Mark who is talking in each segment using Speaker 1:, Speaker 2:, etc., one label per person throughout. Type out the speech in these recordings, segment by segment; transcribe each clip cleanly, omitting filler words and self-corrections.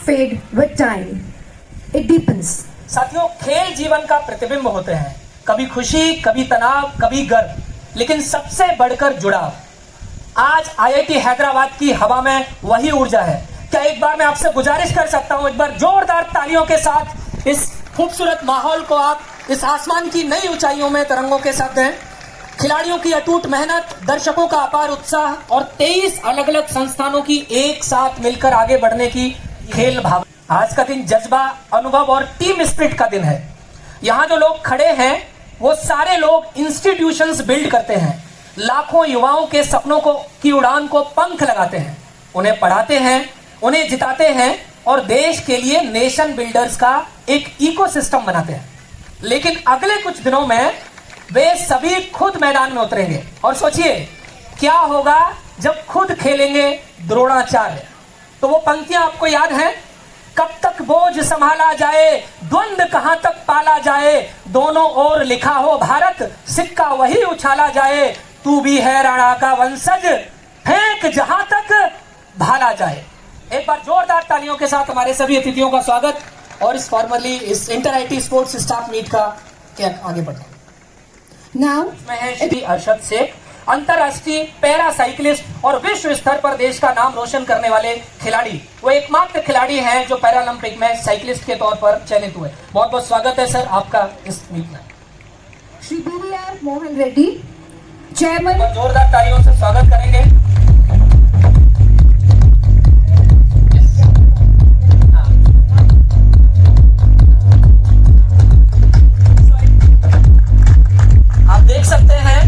Speaker 1: fade with time. It deepens.
Speaker 2: साथियों, खेल जीवन का प्रतिबिंब होते हैं, कभी खुशी, कभी तनाव, कभी गर्व, लेकिन सबसे बढ़कर जुड़ाव। आज आईआईटी हैदराबाद की हवा में वही ऊर्जा है। क्या एक बार मैं आपसे गुजारिश कर सकता हूं, एक बार जोरदार तालियों के साथ इस खूबसूरत माहौल को आप इस आसमान की नई ऊंचाइयों में तरंगों के साथ दें। खिलाड़ियों की अटूट मेहनत, दर्शकों का अपार उत्साह और 23 अलग अलग संस्थानों की एक साथ मिलकर आगे बढ़ने की खेल भावना। आज का दिन जज्बा, अनुभव और टीम स्पिरिट का दिन है। यहाँ जो लोग खड़े हैं वो सारे लोग इंस्टीट्यूशंस बिल्ड करते हैं, लाखों युवाओं के सपनों को की उड़ान को पंख लगाते हैं, उन्हें पढ़ाते हैं, उन्हें जिताते हैं और देश के लिए नेशन बिल्डर्स का एक इकोसिस्टम बनाते हैं। लेकिन अगले कुछ दिनों में वे सभी खुद मैदान में उतरेंगे और सोचिए क्या होगा जब खुद खेलेंगे द्रोणाचार्य। तो वो पंक्तियां आपको याद हैं, कब तक बोझ संभाला जाए, द्वंद कहां तक पाला जाए, दोनों ओर लिखा हो भारत, सिक्का वही उछाला जाए, तू भी है राणा का वंशज, फेंक जहां तक भाला जाए। एक बार जोरदार तालियों के साथ हमारे सभी अतिथियों का स्वागत और इस फॉर्मली इस inter IIT sports staff meet का आगे बढ़ते हैं।
Speaker 1: Now,
Speaker 2: मैं है श्री अरशद शेख, अंतरराष्ट्रीय पैरा साइकिलिस्ट और विश्व स्तर पर देश का नाम रोशन करने वाले खिलाड़ी। वो एकमात्र खिलाड़ी हैं जो पैरालंपिक में साइकिलिस्ट के तौर पर चयनित हुए। बहुत बहुत स्वागत है सर आपका इस मीट में।
Speaker 1: Shri BVR Mohan Reddy, Chairman.
Speaker 2: जोरदार तालियों से स्वागत करेंगे। आप देख सकते हैं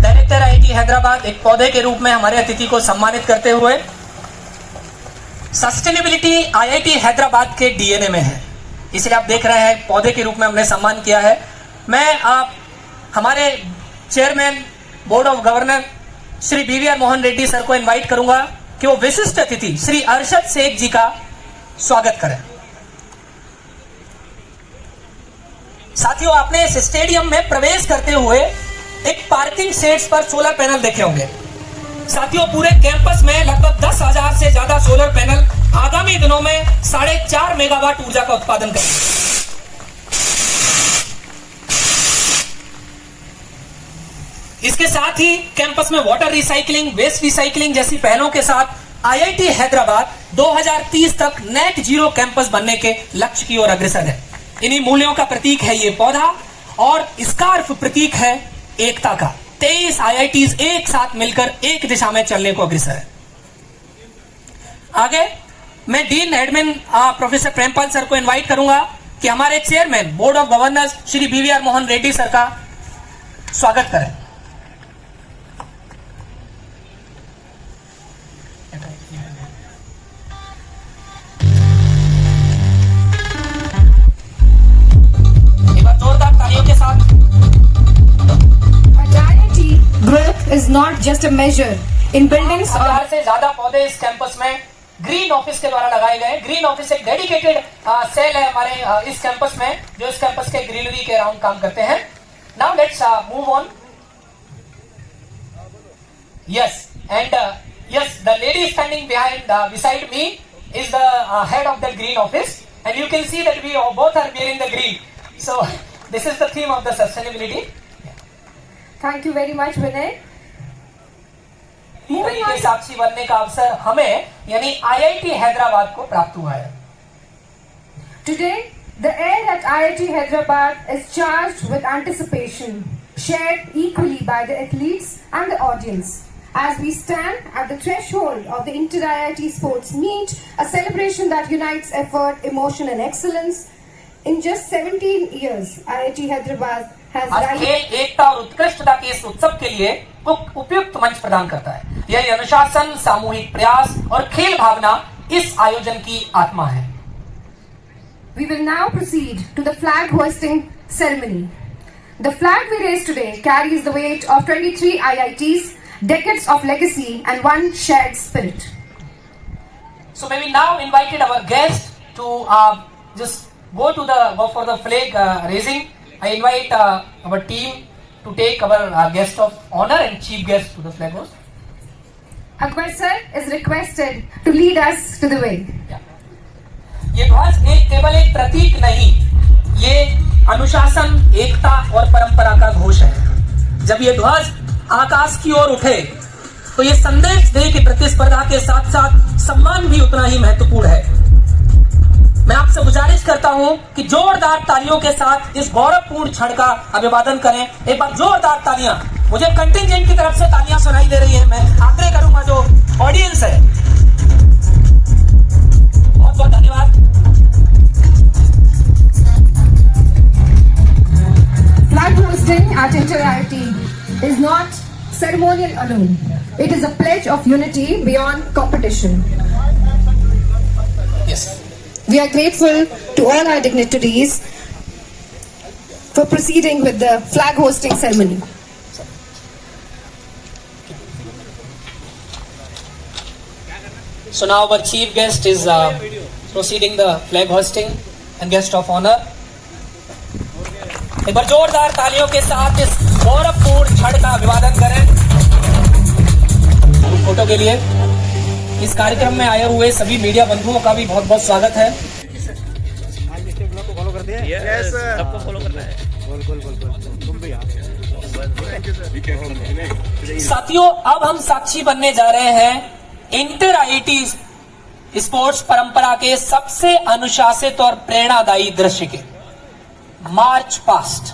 Speaker 2: डायरेक्टर आईआईटी हैदराबाद एक पौधे के रूप में हमारे अतिथि को सम्मानित करते हुए। सस्टेनेबिलिटी आईआईटी हैदराबाद के डीएनए में है, इसलिए आप देख रहे हैं पौधे के रूप में हमने सम्मान किया है। मैं आप हमारे chairman board of governor Shri BVR Mohan Reddy sir को इनवाइट करूंगा कि वो विशिष्ट अतिथि श्री अरशद शेख जी का स्वागत करें। साथियों, आपने इस स्टेडियम में प्रवेश करते हुए एक पार्किंग शेड्स पर सोलर पैनल देखे होंगे। साथियों, पूरे कैंपस में लगभग 10,000 से ज्यादा सोलर पैनल आगामी दिनों में 4.5 मेगावाट ऊर्जा का उत्पादन करेंगे। इसके साथ ही कैंपस में वाटर रिसाइकलिंग, वेस्ट रिसाइकलिंग जैसी पहलों के साथ आईआईटी हैदराबाद 2030 तक नेट जीरो कैंपस बनने के लक्ष्य की ओर अग्रसर है। इन्हीं मूल्यों का प्रतीक है ये पौधा और स्कार्फ प्रतीक है एकता का। 23 आईआईटीज एक साथ मिलकर एक दिशा में चलने को अग्रसर है। आगे मैं dean admin professor Prempal sir को इनवाइट करूंगा कि हमारे chairman board of governors Shri BVR Mohan Reddy sir का स्वागत करें। जोरदार तालियों के साथ।
Speaker 1: Growth is not just a measure in buildings or
Speaker 2: 1000 से ज्यादा पौधे इस कैंपस में ग्रीन ऑफिस के द्वारा लगाए गए। ग्रीन ऑफिस एक डेडिकेटेड सेल है हमारे इस कैंपस में, जो इस कैंपस के ग्रीनरी के अराउंड काम करते हैं। Now let's move on. Yes and yes, the lady standing beside me is the head of the green office and you can see that we both are wearing the green. So this is the theme of the sustainability.
Speaker 1: Thank you very much, Vinay.
Speaker 2: moving on, साक्षी बनने का अवसर हमें यानी IIT Hyderabad को प्राप्त हुआ है।
Speaker 1: Today, the air at IIT Hyderabad is charged with anticipation, shared equally by the athletes and the audience. As we stand at the threshold of the Inter-IIT Sports Meet, a celebration that unites effort, emotion and excellence. In just 17 years, IIT Hyderabad has
Speaker 2: खेल एकता और उत्कृष्टता के इस उत्सव के लिए उपयुक्त मंच प्रदान करता है। यह अनुशासन, सामूहिक प्रयास और खेल भावना इस आयोजन की आत्मा है।
Speaker 1: We will now proceed to the flag hoisting ceremony. The flag we raise today carries the weight of 23 IITs, decades of legacy and one shared spirit.
Speaker 2: So may we now invited our guest to just go for the flag raising. I invite our team to take our guest of honor and chief guest to the flag hoist.
Speaker 1: Akbar sir is requested to lead us to the way.
Speaker 2: ये ध्वज एक केवल एक प्रतीक नहीं, ये अनुशासन, एकता और परंपरा का घोष है। जब ये ध्वज आकाश की ओर उठे तो ये संदेश दे कि प्रतिस्पर्धा के साथ साथ सम्मान भी उतना ही महत्वपूर्ण है। मैं आपसे गुजारिश करता हूं कि जोरदार तालियों के साथ इस गौरवपूर्ण क्षण का अभिवादन करें। एक बार जोरदार तालियां, मुझे कंटिंजेंट की तरफ से तालियां सुनाई दे रही हैं। मैं आग्रह करूंगा जो ऑडियंस है, बहुत बहुत धन्यवाद।
Speaker 1: Flag hosting at Inter-IIT is not ceremonial alone. It is a pledge of unity beyond competition.
Speaker 2: Yes.
Speaker 1: We are grateful to all our dignitaries for proceeding with the flag hosting ceremony.
Speaker 2: So now our chief guest is proceeding the flag hosting and guest of honor. एक बार जोरदार तालियों के साथ इस गौरवपूर्ण क्षण का अभिवादन करें। फोटो के लिए इस कार्यक्रम में आए हुए सभी मीडिया बंधुओं का भी बहुत बहुत स्वागत है।
Speaker 3: सबको फॉलो करना है। तुम भी
Speaker 2: साथियों, अब हम साक्षी बनने जा रहे हैं इंटर आईआईटी स्पोर्ट्स परंपरा के सबसे अनुशासित और प्रेरणादायी दृश्य के, march past.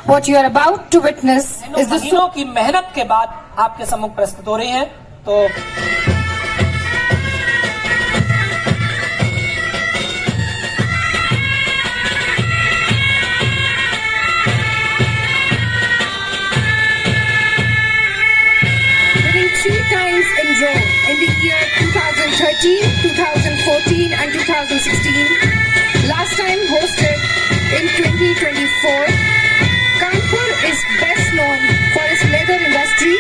Speaker 1: What you are about to witness is the
Speaker 2: महीनों की मेहनत के बाद आपके सम्मुख प्रस्तुत हो रही हैं। तो
Speaker 1: winning 3 times in row in the year 2013, 2014 and 2016. Last time hosted in 2024. Kanpur is best known for its leather industry,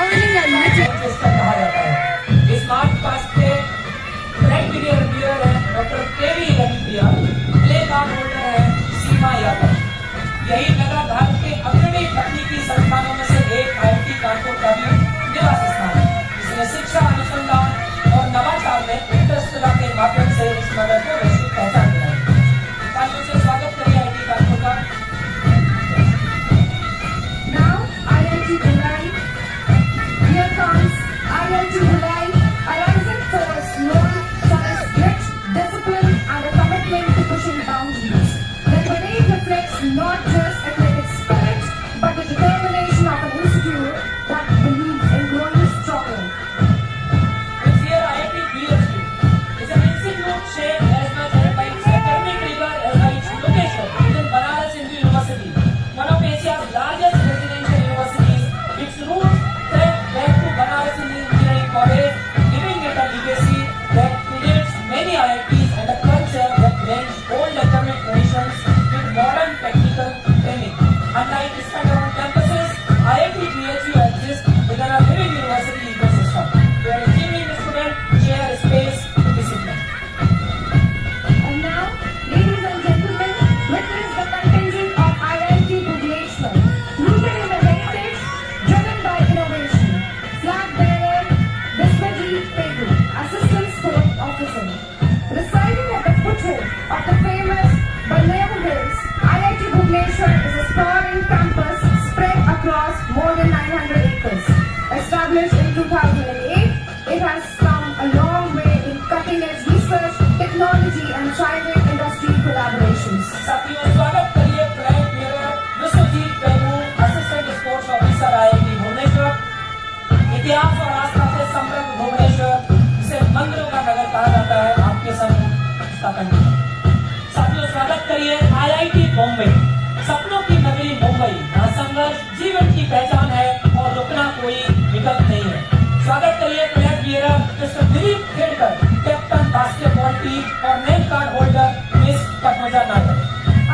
Speaker 1: earning a little.
Speaker 2: इस मार्च पास्ट के फ्लैग बियर है डॉक्टर केवी रविप्रिया, प्ले कार्ड होल्डर है सीमा यादव। यही लगा भारत के अग्रणी तकनीकी संस्थानों में से एक आईआईटी कानपुर का भी निवास स्थान है, जिसने शिक्षा, अनुसंधान और नवाचार में उत्कृष्टता के माध्यम से इस नगर को वैश्विक पहचान दिलाई। तालियों से स्वागत करिए आईआईटी कानपुर का।
Speaker 1: Now IIT Bhilai. Here comes IIT Bhilai, a rising force known for its grit, discipline and a commitment to pushing boundaries. The parade reflects not just athletic spirit, but the determination of an institute that believes in growing stronger.
Speaker 2: This year IIT BSU is an institute shaped as much by its academic rigor as by its location within Banaras Hindu University, one of Asia's largest residential universities. Its roots trace back to Banaras Hindu Engineering College, giving it a legacy that predates many IITs and a culture that blends old academic traditions with modern technical training. Unlike standalone campuses, IIT BSU exists within a living university ecosystem, where engineering students share space to discipline.
Speaker 1: And now, ladies and gentlemen, witness the contingent of IIT Bhubaneswar, rooted in the heritage, driven by innovation. Flag bearer Biswajit Pegu, Assistant Sport Officer. Residing at the foothill of the famous Balneo Hills, IIT Bhubaneswar is a sprawling campus spread across more than 900 acres. Established in 2008, it has come a long way in cutting-edge research, technology and thriving industry collaborations.
Speaker 2: साथियों, स्वागत करिए flag bearer Vishwajit Pegu, assistant sports officer IIT Bhubaneswar. इतिहास और आस्था से समृद्ध भुवनेश्वर, जिसे मंदिरों का नगर कहा जाता है, आपके सम्मुख स्थापन किया। साथियों, स्वागत करिए आईआईटी बॉम्बे, सपनों की नगरी मुंबई, जहाँ संघर्ष जीवन की पहचान है और रुकना कोई विकल्प नहीं है। स्वागत करिए flag bearer mister Dilip Khedkar, captain basketball team और name card holder miss Padmaja Nagar.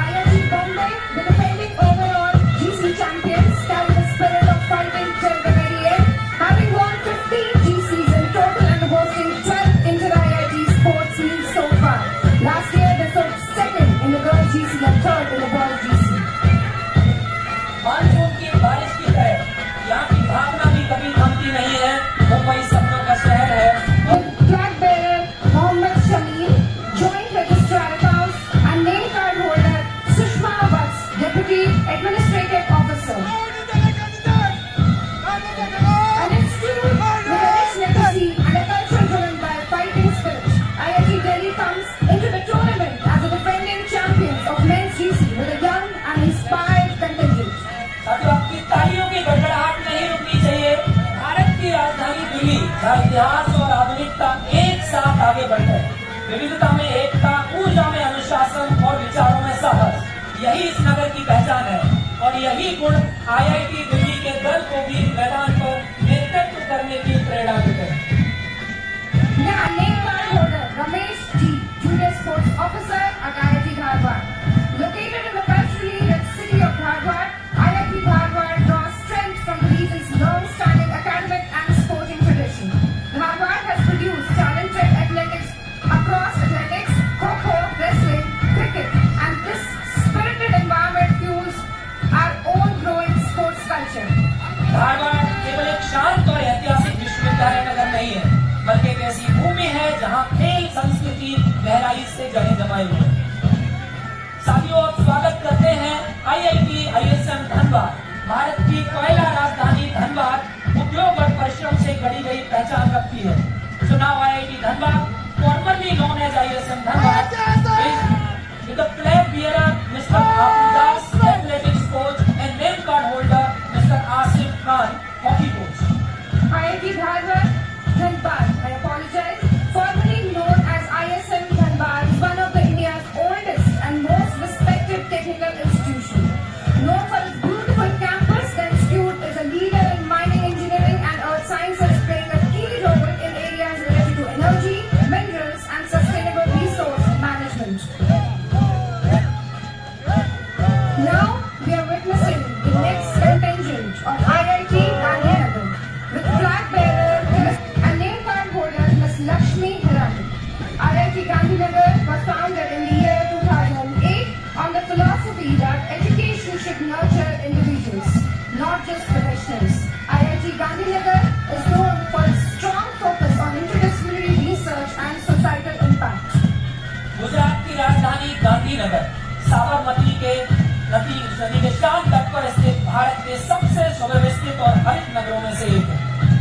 Speaker 1: IIT Bombay, the defending overall GC champions, carry the spirit of fighting till the very end, having won 15 GCs in total and hosting 12 inter-IIT sports meets so far. Last year, they took second in the girls GC and third in the boys GC.
Speaker 2: Monsoon की बारिश की तरह यहाँ की भावना भी कभी थमती नहीं है। मुंबई विविधता में एकता, ऊर्जा में अनुशासन और विचारों में साहस, यही इस नगर की पहचान है और यही गुण आईआईटी दिल्ली के दल को भी मैदान पर नेतृत्व करने की प्रेरणा देते हैं।
Speaker 1: Now, name card holder Ramesh G, Junior Sports Officer at IIT Dharwad. Located in the culturally rich city of Dharwad, IIT Dharwad draws strength from the region's long-standing academic and sporting tradition. Dharwad has produced talented athletics across athletics, kho-kho, wrestling, cricket, and this spirited environment fuels our own growing sports culture.
Speaker 2: Dharwad केवल एक शांत और ऐतिहासिक विश्वविद्यालय नगर नहीं है, बल्कि एक ऐसी भूमि है जहां खेल संस्कृति गहराई से जड़ें जमाए हुए हैं। साथियों, अब स्वागत करते हैं आईआईटी ISM धनबाद। भारत की कोयला राजधानी धनबाद उद्योग और परिश्रम से गढ़ी गई पहचान रखती है। चुनाव IIT Dhanbad, formerly known as ISM Dhanbad, is with the flag bearer Mr. Apudas, athletics coach, and name card holder Mr. Asif Khan, hockey coach.
Speaker 1: IIT Dharwad, Dhanbad, I apologize, formerly known as ISM Dhanbad, is one of the India's oldest and most respected technical institutions. Known for its beautiful campus, the institute is a leader in mining engineering and earth sciences, playing a key role in areas related to energy, minerals, and sustainable resource management. Now, we are witnessing the next contingent of IIT Gandhinagar with flag bearer and name card holder Ms. Lakshmi Hirani. IIT Gandhinagar was founded in the year 2008 on the philosophy that education should nurture individuals, not just professionals. IIT Gandhinagar is known for its strong focus on interdisciplinary research and societal impact.
Speaker 2: Gujarat की राजधानी गांधीनगर साबरमती के नदी के शांत तट पर स्थित भारत के सबसे सुव्यवस्थित और हरित नगरों में से एक है।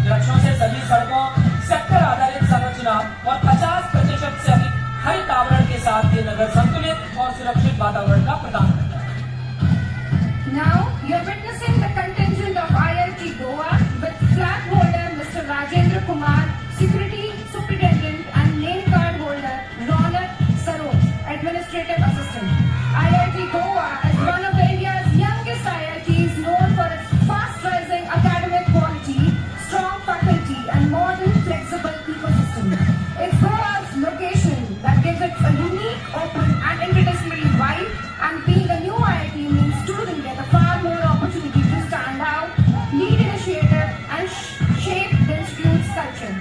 Speaker 2: वृक्षों से सजी सड़कों, सेक्टर आधारित संरचना और 50% से अधिक हरित आवरण के साथ ये नगर संतुलित और सुरक्षित वातावरण का प्रदान करता है।
Speaker 1: Now, you're witnessing the contingent of IIT Goa with flag holder Mr. Rajendra Kumar, security superintendent and name card holder Ronak Saroj, administrative assistant. IIT Goa is one of the India's youngest IITs, known for its fast-rising academic quality, strong faculty and modern flexible ecosystem. It's Goa's location that gives it a unique, open and interdisciplinary vibe, and being a new IIT means students get a far more opportunity to stand out, lead initiative and shape the institute's culture.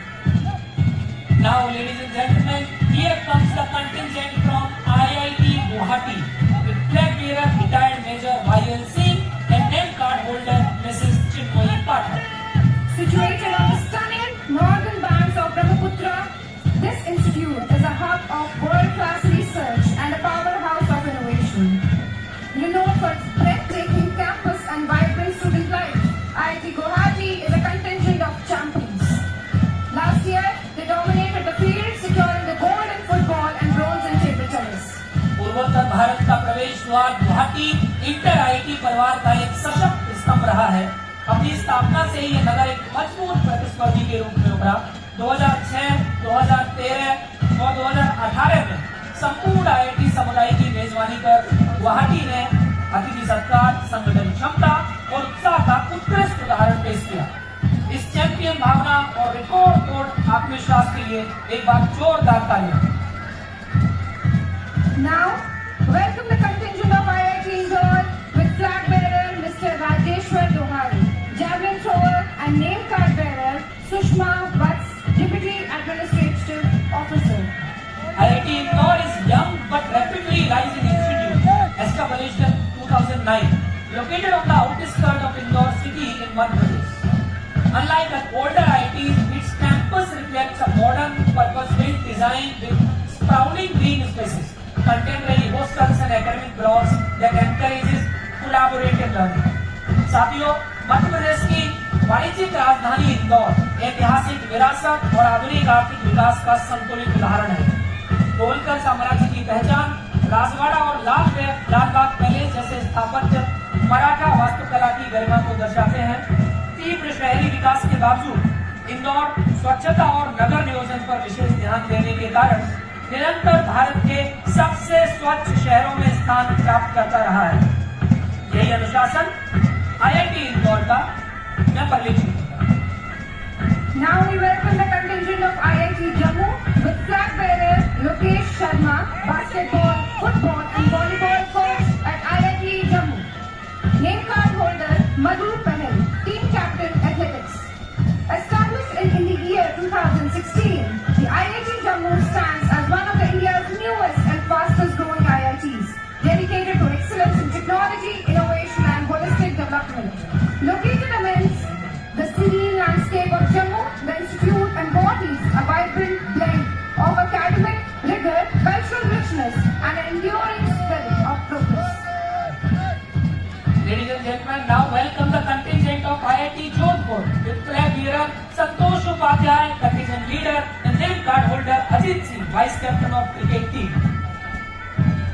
Speaker 2: Now, ladies and gentlemen, here comes the contingent from IIT Guwahati with flag bearer retired Major YL Singh and name card holder Mrs. Chinmoyi Pathak.
Speaker 1: Situated on the stunning northern banks of Brahmaputra, this institute is a hub of world-class research and a powerhouse of innovation. Renowned for its breathtaking campus and vibrant student life, IIT Guwahati is a contingent of champions. Last year, they dominated the field, securing the gold in football and bronze in table tennis.
Speaker 2: पूर्वोत्तर भारत का प्रवेश द्वार Guwahati inter IT परिवार का एक सशक्त स्तंभ रहा है। अपनी स्थापना से ही ये नगर एक मजबूत प्रतिस्पर्धी के रूप में उभरा। 2006, 2013 और 2018 में संपूर्ण आईआईटी समुदाय की मेजबानी कर गुवाहाटी ने अतिथि सत्कार, संगठन क्षमता और उत्साह का उत्कृष्ट उदाहरण पेश किया। इस चैंपियन भावना और रिकॉर्ड तोड़ आत्मविश्वास के लिए एक बार जोरदार तालियां।
Speaker 1: Now, welcome the contingent of IIT Indore with flag bearer Mr. Rajeshwar Lohari, javelin thrower and name card bearer Sushma Vats, Deputy Administrative Officer.
Speaker 2: IIT Indore is young but rapidly rising institute established in 2009, located on the outskirts of Indore city in Madhya Pradesh. Unlike an older IIT, its campus reflects a modern, purpose-built design with sprawling green spaces, contemporary hostels and academic blocks that encourages collaborative learning. साथियों, मध्य प्रदेश की वाणिज्यिक राजधानी इंदौर ऐतिहासिक विरासत और आधुनिक आर्थिक विकास का संतुलित उदाहरण है। होलकर साम्राज्य की पहचान, राजवाड़ा और लालबाग पैलेस जैसे स्थापत्य मराठा वास्तुकला की गरिमा को दर्शाते हैं। तीव्र शहरी विकास के बावजूद इंदौर स्वच्छता और नगर नियोजन पर विशेष ध्यान देने के कारण निरंतर भारत के सबसे स्वच्छ शहरों में स्थान प्राप्त करता रहा है। यही अनुशासन IIT इंदौर का मैं परिलक्षित होता है।
Speaker 1: Now we welcome the contingent of IIT Jammu with flag bearer Lokesh Sharma, basketball, football and volleyball coach at IIT Jammu. Name card holder Madhu Pahel, team captain athletics. Established in the year 2016, the IIT Jammu stands as one of the India's newest and fastest growing IITs, dedicated to excellence in technology, innovation and holistic development. Located amidst the serene landscape of Jammu, the institute embodies a vibrant blend of academic rigor, cultural richness and an enduring spirit of progress.
Speaker 2: Ladies and gentlemen, now welcome the contingent of IIT Jodhpur with flag bearer Santosh Upadhyay, contingent leader and name card holder Ajit Singh, vice captain of cricket team.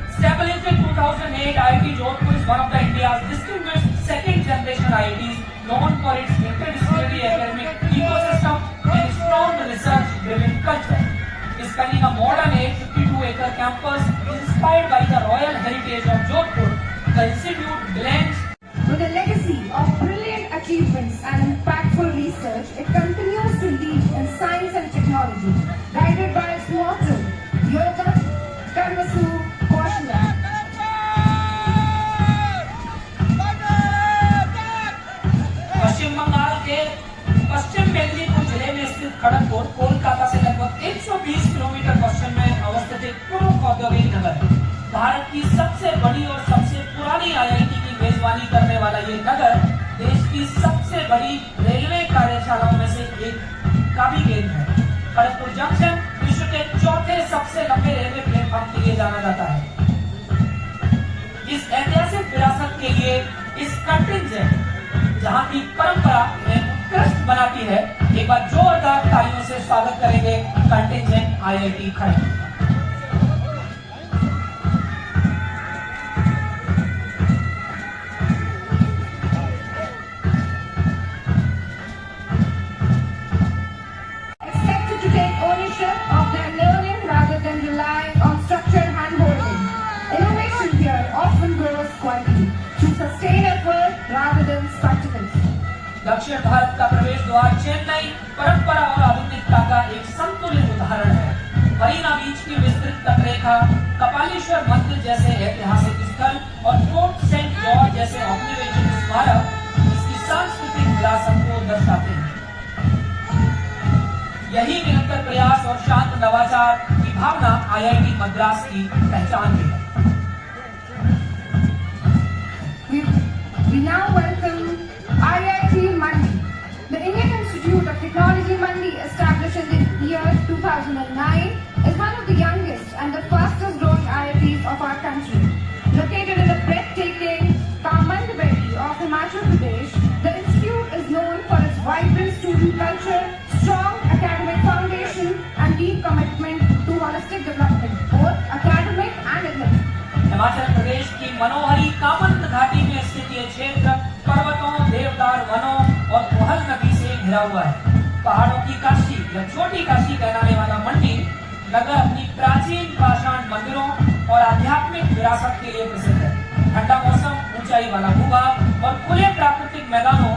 Speaker 2: Established in 2008, IIT Jodhpur is one of the India's distinguished second generation IITs, known for its interdisciplinary academic ecosystem and strong research-driven culture. Spanning a modern age 52-acre campus inspired by the royal heritage of Jodhpur, the institute blends.
Speaker 1: With a legacy of brilliant achievements and impactful research, it continues to lead in science and technology, guided by its motto, Yoga, Karmasu, Kaushala.
Speaker 2: पश्चिम बंगाल के पश्चिम मेदिनीपुर जिले में स्थित खड़गपुर कोलकाता से लगभग 120 kilometre पश्चिम में अवस्थित एक प्रमुख औद्योगिक नगर है। भारत की सबसे बड़ी और सबसे पुरानी IIT की मेजबानी करने वाला ये नगर देश की सबसे बड़ी रेलवे कार्यशालाओं में से एक का भी केंद्र है। खड़गपुर जंक्शन विश्व के चौथे सबसे लंबे रेलवे प्लेटफॉर्म के लिए जाना जाता है। इस ऐतिहासिक विरासत के लिए इस कंटिंजेंट जहां की परंपरा में उत्कृष्ट बनाती है, एक बार जोरदार तालियों से स्वागत करेंगे contingent IIT Kharagpur.
Speaker 1: Expected to take ownership of their learning rather than relying on structured handholding. Innovation here often grows quietly through sustained effort rather than spectacles.
Speaker 2: दक्षिण भारत का प्रवेश द्वार चेन्नई परंपरा और आधुनिकता का एक संतुलित उदाहरण है। मरीना बीच की विस्तृत तटरेखा, कपालीश्वर मंदिर जैसे ऐतिहासिक स्थल और फोर्ट सेंट जॉर्ज जैसे औपनिवेशिक स्मारक इसकी सांस्कृतिक विरासत को दर्शाते हैं। यही निरंतर प्रयास और शांत नवाचार की भावना IIT मद्रास की पहचान भी है।
Speaker 1: We now welcome IIT Mandi. The Indian Institute of Technology Mandi, established in the year 2009, is one of the youngest and the fastest growing IITs of our country. Located in the breathtaking Kamandbedi of Himachal Pradesh, the institute is known for its vibrant student culture, strong academic foundation and deep commitment to holistic development, both academic and athletic.
Speaker 2: Himachal Pradesh की मनोहरी कामंद घाटी में स्थित ये क्षेत्र पर्वतों, देवदार वनों और कोहल नदी से घिरा हुआ है। पहाड़ों की काशी या छोटी काशी कहलाने वाला मंडी नगर अपनी प्राचीन पाषाण मंदिरों और आध्यात्मिक विरासत के लिए प्रसिद्ध है। ठंडा मौसम, ऊंचाई वाला भूभाग और खुले प्राकृतिक मैदानों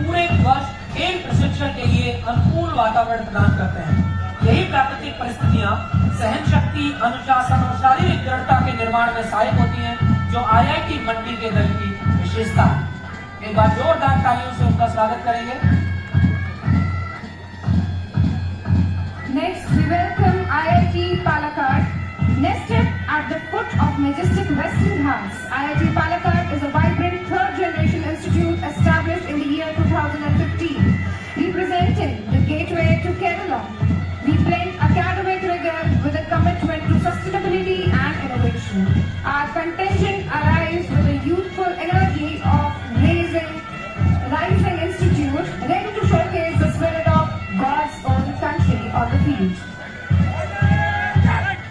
Speaker 2: पूरे वर्ष खेल प्रशिक्षण के लिए अनुकूल वातावरण प्रदान करते हैं। यही प्राकृतिक परिस्थितियां सहन शक्ति, अनुशासन और शारीरिक दृढ़ता के निर्माण में सहायक होती हैं, जो IIT मंडी के दल की विशेषता है। एक बार जोरदार तालियों से उनका स्वागत करेंगे।
Speaker 1: Next, we welcome IIT Palakkad. Nested at the foot of majestic Western Ghats, IIT Palakkad is a vibrant third-generation institute established in the year 2015, representing the gateway to Kerala. We blend academic rigor with a commitment to sustainability and innovation. Our contingent arrives with a youthful energy of rising institute, ready to showcase the spirit of God's own country on the field.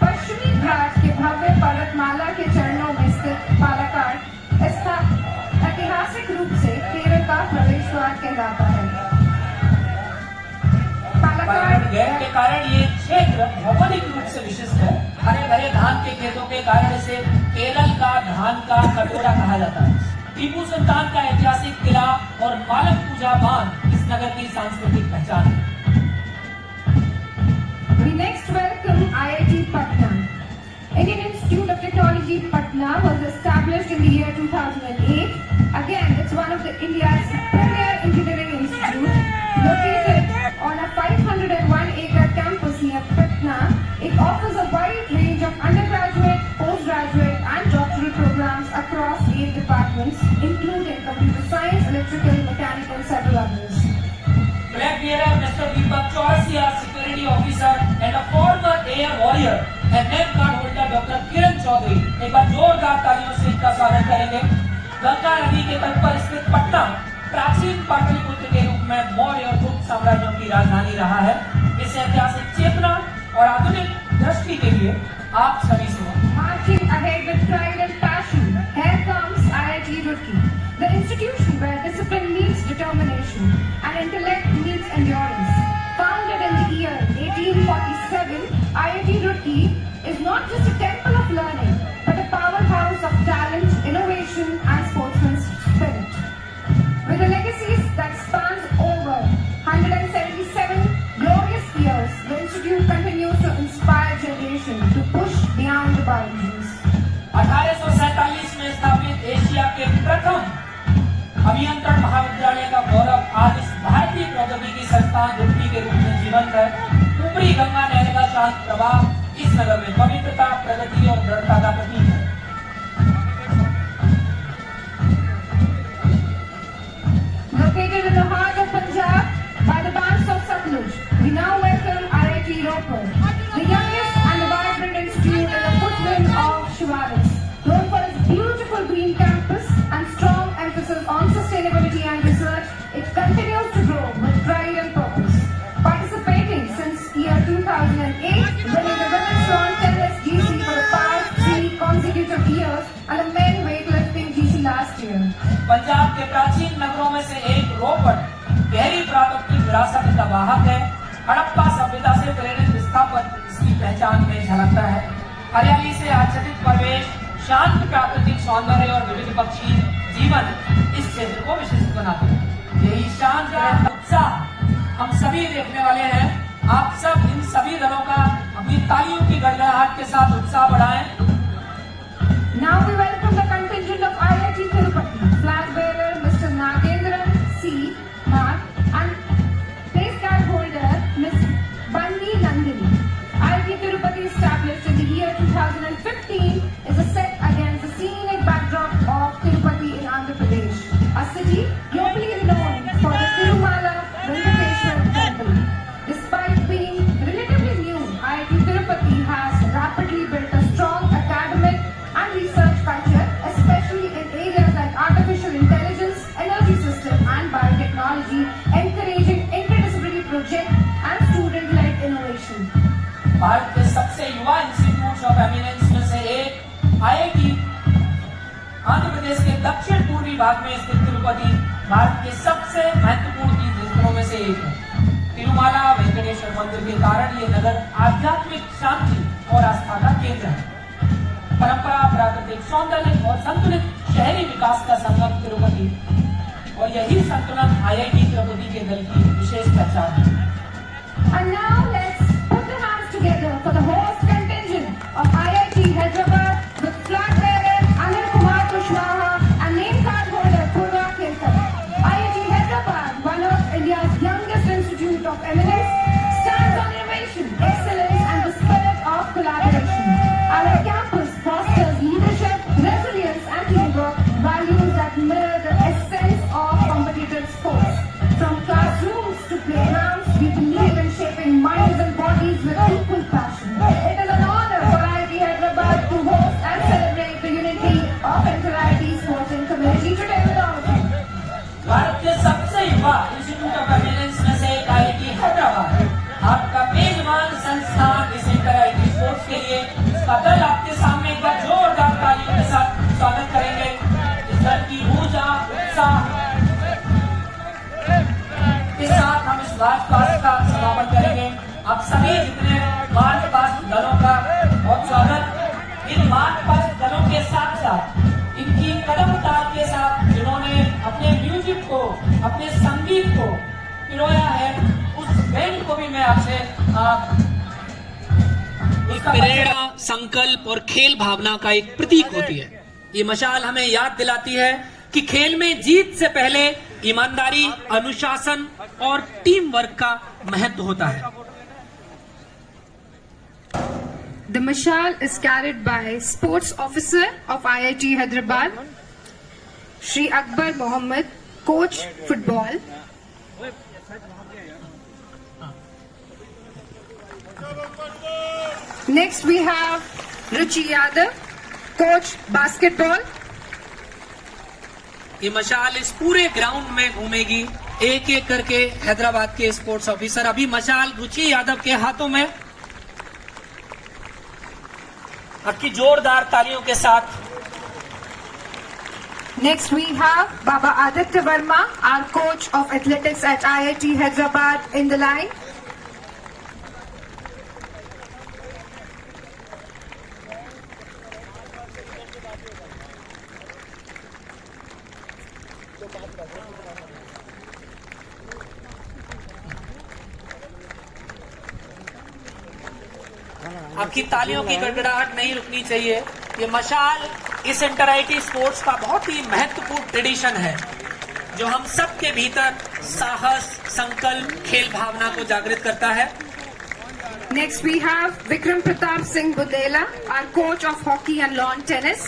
Speaker 1: पश्चिमी घाट के भव्य पर्वतमाला के चरणों में स्थित पालक्काड ऐतिहासिक रूप से केरल का प्रवेश द्वार कहलाता है।
Speaker 2: पालक्काड गैर के कारण ये क्षेत्र भौगोलिक रूप से विशिष्ट है। खेतों के कारण इसे केरल का धान का कटोरा कहा जाता है। टीपू सुल्तान का ऐतिहासिक किला और मालम पूजा बांध इस नगर की सांस्कृतिक पहचान है।
Speaker 1: We next welcome IIT Patna. Indian Institute of Technology Patna was established in the year 2008. Again, it's one of India's premier engineering institutes. Located on a 501-acre campus near Patna, it offers a wide range of undergraduate, postgraduate and doctoral programs across 8 departments, including computer science, electrical, mechanical and several others.
Speaker 2: Flag bearer Mr. Deepak Chaurasia, security officer and a former air warrior and name card holder Dr. Kiran Chaudhary एक बार जोरदार तालियों से इनका स्वागत करेंगे। गंगा नदी के तट पर स्थित पटना प्राचीन पाटलिपुत्र के रूप में मौर्य और गुप्त साम्राज्यों की राजधानी रहा है। इस ऐतिहासिक चेतना और आधुनिक दृष्टि के लिए आप सभी से
Speaker 1: Marching ahead with pride and passion, here comes IIT Roorkee, the institution where discipline meets determination and intellect meets endurance. Founded in the year 1847, IIT Roorkee is not just a temple of learning, but a powerhouse of talent, innovation and sportsman's spirit. With a legacy that spans over 177 glorious years, the institute continues to inspire generations to push beyond the boundaries.
Speaker 2: 1847 में स्थापित Asia के प्रथम अभियंत्रण महाविद्यालय का गौरव आज इस भारतीय प्रौद्योगिकी संस्थान रुड़की के रूप में जीवंत है। ऊपरी गंगा नहर का शांत प्रवाह इस नगर में पवित्रता, प्रगति और दृढ़ता का प्रतीक है।
Speaker 1: Located in the heart of Punjab, by the banks of Satluj, we now welcome IIT Ropar, the youngest and the vibrant institute in the footwind of Shivalis. Known for its beautiful green campus and strong emphasis on sustainability and research, it continues to grow with pride and purpose. Participating since year 2008, winning the Women's Lawn Tennis GC for the past 3 consecutive years and the Men Weightlifting GC last year.
Speaker 2: Punjab के प्राचीन नगरों में से एक रोपड़ गहरी पुरातात्विक विरासत का वाहक है। हड़प्पा सभ्यता से प्रेरित स्थापत्य इसकी पहचान में झलकता है। हरियाली से आच्छादित परिवेश, शांत प्राकृतिक सौंदर्य और विविध पक्षी जीवन इस क्षेत्र को विशिष्ट बनाते हैं। यही शांत उत्साह हम सभी देखने वाले हैं। आप सब इन सभी दलों का अपनी तालियों की गड़गड़ाहट के साथ उत्साह बढ़ाएं।
Speaker 1: Now we welcome the contingent of IIT Tirupati, flag bearer Mr. Nagendran C. Nag and place card holder Ms. Bunny Nandini. IIT Tirupati, established in the year 2015, is a set against the scenic backdrop of Tirupati in Andhra Pradesh, a city globally renowned for the Tirumala Venkateshwar temple. Despite being relatively new, IIT Tirupati has rapidly built a strong academic and research culture, especially in areas like artificial intelligence, energy system and biotechnology, encouraging interdisciplinary projects and student-led innovation.
Speaker 2: Bharat के सबसे युवा institutes of eminence में से एक IIT Andhra Pradesh के दक्षिण पूर्वी भाग में स्थित तिरुपति भारत के सबसे महत्वपूर्ण तीर्थस्थलों में से एक है। तिरुमाला वेंकटेश्वर मंदिर के कारण ये नगर आध्यात्मिक शांति और आस्था का केंद्र है। परंपरा, प्राकृतिक सौंदर्य और संतुलित शहरी विकास का संगम तिरुपति और यही संतुलन आईआईटी तिरुपति के दल की विशेष पहचान है।
Speaker 1: And now let's put the hands together for the host contingent of IIT Hyderabad with flag bearer Anil Kumar Kushwaha and name card holder Purva Kirkar. IIT Hyderabad, one of India's youngest institute of eminence, stands on innovation, excellence and the spirit of collaboration. Our campus fosters leadership, resilience and teamwork, values that mirror the essence of competitive sports. From classrooms to playgrounds, we believe in shaping minds and bodies with equal passion. It is an honor for IIT Hyderabad to host and celebrate the unity of inter-IIT sporting community today with all of you.
Speaker 2: Bharat के सबसे युवा institute of eminence में से एक IIT Hyderabad आपका मेजबान संस्थान इस इंटर-आईआईटी स्पोर्ट्स के लिए इसका दल आपके सामने एक बार जोरदार तालियों के साथ स्वागत करेंगे। इस दल की ऊर्जा, उत्साह के साथ हम इस मार्च पास्ट का समापन करेंगे। आप सभी जितने मार्च पास्ट दलों का बहुत स्वागत। इन मार्ग पर दलों के साथ साथ इनकी कदम ताल के साथ जिन्होंने अपने म्यूजिक को, अपने संगीत को पिरोया है, उस बैंड को भी मैं आपसे प्रेरणा, संकल्प और खेल भावना का एक प्रतीक होती है। ये मशाल हमें याद दिलाती है कि खेल में जीत से पहले ईमानदारी, अनुशासन और टीम वर्क का महत्व होता है।
Speaker 1: The mashal is carried by Sports Officer of IIT Hyderabad, Shri Akbar Mohammed, Coach Football. Next we have Ruchi Yadav, Coach Basketball.
Speaker 2: ये मशाल इस पूरे ग्राउंड में घूमेगी, एक एक करके हैदराबाद के स्पोर्ट्स ऑफिसर। अभी मशाल रुचि यादव के हाथों में, आपकी जोरदार तालियों के साथ।
Speaker 1: Next we have Baba Aditya Verma, our coach of athletics at IIT Hyderabad, in the line.
Speaker 2: आपकी तालियों की गड़गड़ाहट नहीं रुकनी चाहिए। ये मशाल इस इंटर आईटी स्पोर्ट्स का बहुत ही महत्वपूर्ण ट्रेडिशन है, जो हम सबके भीतर साहस, संकल्प, खेल भावना को जागृत करता है।
Speaker 1: Next we have Vikram Pratap Singh Budela, our coach of hockey and lawn tennis.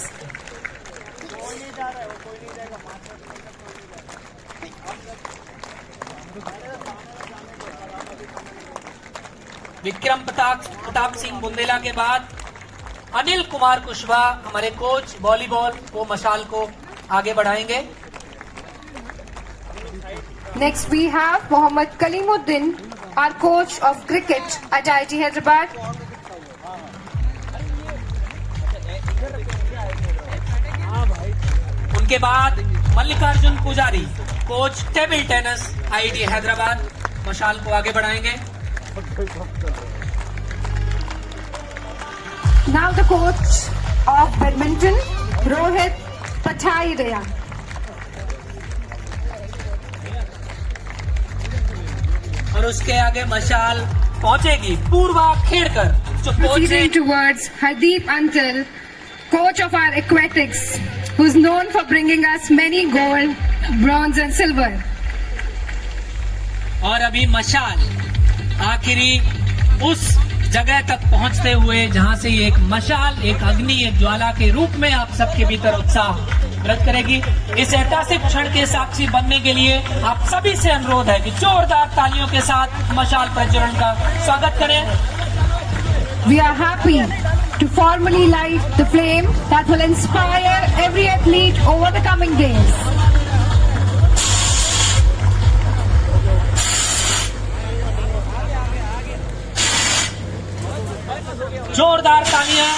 Speaker 2: Vikram Pratap Singh Bundela के बाद अनिल कुमार कुशवाहा, हमारे कोच वॉलीबॉल, वो मशाल को आगे बढ़ाएंगे।
Speaker 1: Next we have Mohammad Kalimuddin, our coach of cricket at IIT Hyderabad.
Speaker 2: उनके बाद मल्लिकार्जुन पुजारी, coach table tennis IIT Hyderabad, मशाल को आगे बढ़ाएंगे।
Speaker 1: Now the coach of badminton, Rohit Pathairia.
Speaker 2: और उसके आगे मशाल पहुंचेगी पूर्वा खेड़कर, जो कोच है।
Speaker 1: Proceeding towards Hardeep Antal, coach of our aquatics, who's known for bringing us many gold, bronze and silver.
Speaker 2: और अभी मशाल आखिरी उस जगह तक पहुंचते हुए जहां से ये एक मशाल, एक अग्नि, एक ज्वाला के रूप में आप सबके भीतर उत्साह व्यक्त करेगी। इस ऐतिहासिक क्षण के साक्षी बनने के लिए आप सभी से अनुरोध है कि जोरदार तालियों के साथ मशाल प्रज्वलन का स्वागत करें।
Speaker 1: We are happy to formally light the flame that will inspire every athlete over the coming days.
Speaker 2: जोरदार तालियां।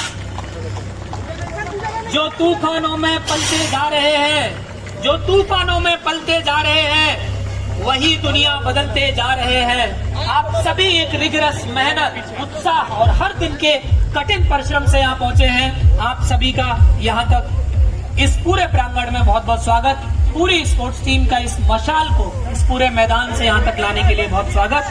Speaker 2: जो तूफानों में पलते जा रहे हैं, जो तूफानों में पलते जा रहे हैं, वही दुनिया बदलते जा रहे हैं। आप सभी एक रिगरस मेहनत, उत्साह और हर दिन के कठिन परिश्रम से यहाँ पहुंचे हैं। आप सभी का यहाँ तक इस पूरे प्रांगण में बहुत बहुत स्वागत। पूरी स्पोर्ट्स टीम का इस मशाल को इस पूरे मैदान से यहाँ तक लाने के लिए बहुत स्वागत।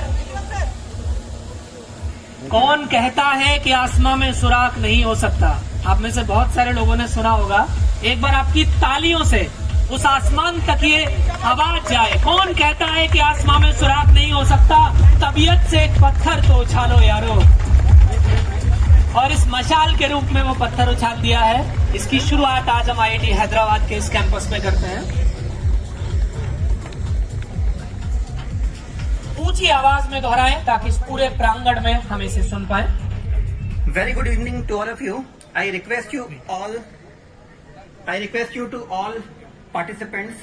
Speaker 2: कौन कहता है कि आसमां में सुराख नहीं हो सकता? आप में से बहुत सारे लोगों ने सुना होगा। एक बार आपकी तालियों से उस आसमान तक ये आवाज जाए। कौन कहता है कि आसमां में सुराख नहीं हो सकता? तबीयत से एक पत्थर तो उछालो यारो। और इस मशाल के रूप में वो पत्थर उछाल दिया है। इसकी शुरुआत आज हम आईआईटी हैदराबाद के इस कैंपस में करते हैं। ऊंची आवाज में दोहराएं ताकि इस पूरे प्रांगण में हम इसे सुन पाए।
Speaker 4: Very good evening to all of you. I request you to all participants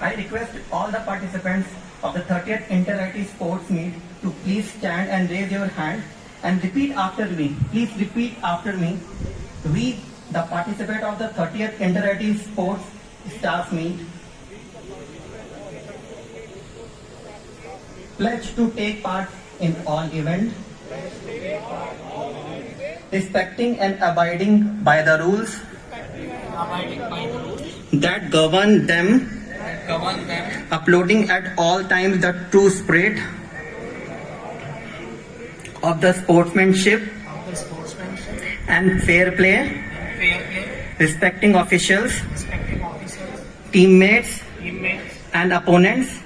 Speaker 4: I request all the participants of the 30th Inter-IT Sports Meet to please stand and raise your hand and repeat after me. Please repeat after me. We the participants of the 30th Interactive Sports Staff Meet pledge to take part in all events, respecting and abiding by the rules that govern them, uploading at all times the true spirit of the sportsmanship and fair play, respecting officials, teammates and opponents,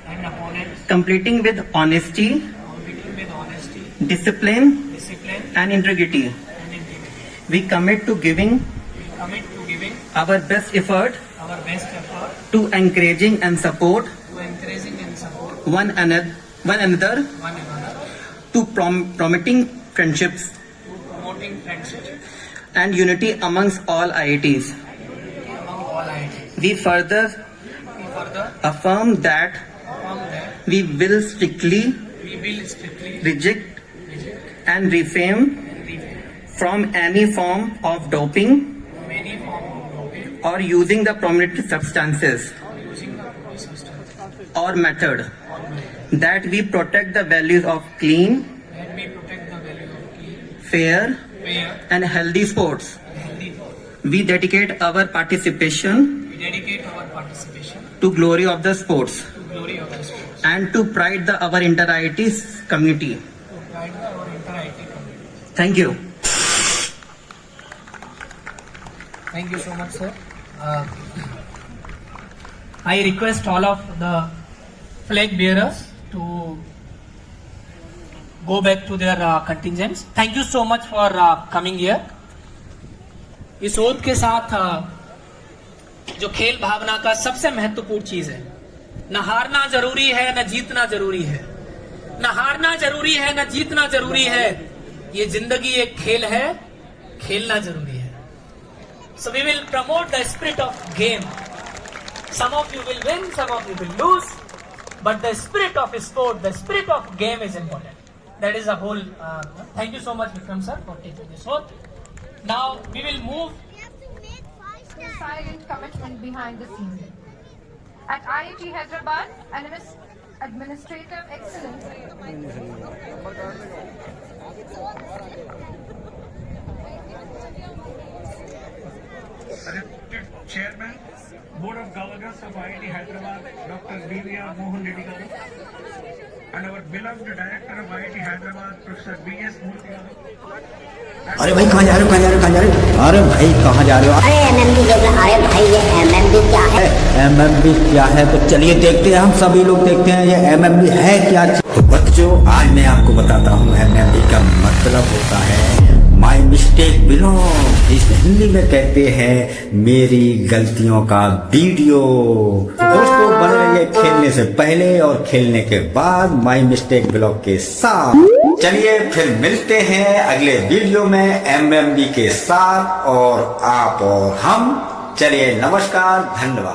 Speaker 4: completing with honesty, discipline and integrity. We commit to giving our best effort to encouraging and support one another, to promoting friendships and unity amongst all IITs. We further affirm that we will strictly reject and refrain from any form of doping or using the prohibited substances or method, that we protect the values of clean, fair and healthy sports. We dedicate our participation to glory of the sports and to pride our inter-IIT community. Thank you.
Speaker 2: Thank you so much, sir. I request all of the flag bearers to go back to their contingents. Thank you so much for coming here. इस oath के साथ जो खेल भावना का सबसे महत्वपूर्ण चीज है, न हारना जरूरी है न जीतना जरूरी है, न हारना जरूरी है न जीतना जरूरी है, ये जिंदगी एक खेल है, खेलना जरूरी है. So we will promote the spirit of game. Some of you will win, some of you will lose, but the spirit of sport, the spirit of game is important. That is a whole. Thank you so much, Vikram sir, for taking this oath. Now we will move
Speaker 1: The silent commitment behind the scenes. At IIT Hyderabad, administrative excellence.
Speaker 5: Elected Chairman, Board of Governors of IIT Hyderabad, Dr. B.V.R. Mohan Reddy Garu, and our beloved Director of IIT Hyderabad, Professor B.S. Murthy Garu.
Speaker 6: अरे भाई कहाँ जा रहे हो कहाँ जा रहे हो कहाँ जा रहे हो अरे भाई कहाँ जा रहे हो
Speaker 7: अरे एमएमबी देख लो अरे भाई ये एमएमबी क्या है
Speaker 6: एमएमबी क्या है तो चलिए देखते हैं हम सभी लोग देखते हैं ये एमएमबी है क्या तो बच्चों आज मैं आपको बताता हूँ एमएमबी का मतलब होता है माई मिस्टेक बिलोंग इस हिंदी में कहते हैं मेरी गलतियों का वीडियो तो दोस्तों बने रहिए खेलने से पहले और खेलने के बाद माई मिस्टेक बिलोंग के साथ चलिए फिर मिलते हैं अगले वीडियो में एमएमबी के साथ और आप और हम चलिए नमस्कार धन्यवाद